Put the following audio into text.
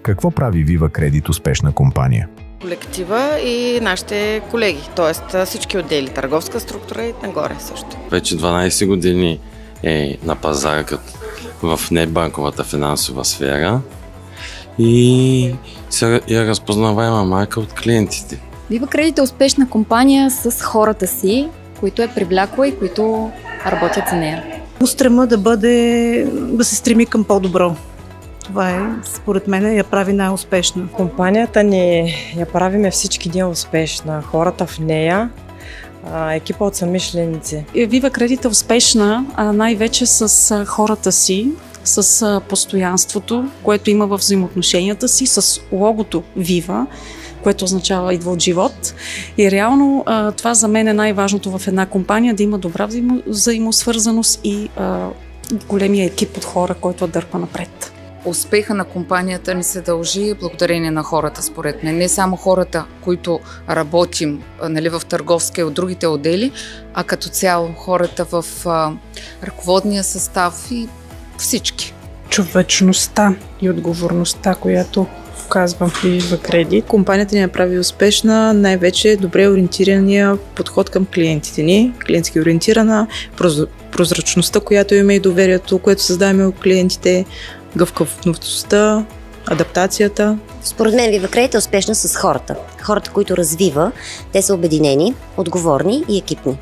Какво прави Viva Credit успешна компания? Колектива и нашите колеги, т.е. всички отдели, търговска структура и нагоре също. Вече 12 години е на пазара в небанковата финансова сфера и е разпознаваема марка от клиентите. Viva Credit е успешна компания с хората си, които е привлякла и които работят за нея. Устрема да се стреми към по-добро. Това е, според мен, я прави най-успешна. Компанията ни я правиме всички дни успешна. Хората в нея, екипа от съмишленици. Viva Credit е успешна най-вече с хората си, с постоянството, което има в взаимоотношенията си, с логото Viva, което означава идва от живот. И реално това за мен е най-важното в една компания, да има добра взаимосвързаност и големия екип от хора, който дърпа напред. Успеха на компанията ни се дължи благодарение на хората, според мен. Не само хората, които работим в търговския и от другите отдели, а като цяло хората в ръководния състав и всички. Човечността и отговорността, която показвам в Viva Credit. Компанията ни направи успешна, най-вече добре ориентирания подход към клиентите ни, клиентски ориентирана, прозрачността, която имаме и доверието, което създаваме от клиентите, гъвкавостта, адаптацията. Според мен Viva Credit е успешна с хората. Хората, които развива, те са обединени, отговорни и екипни.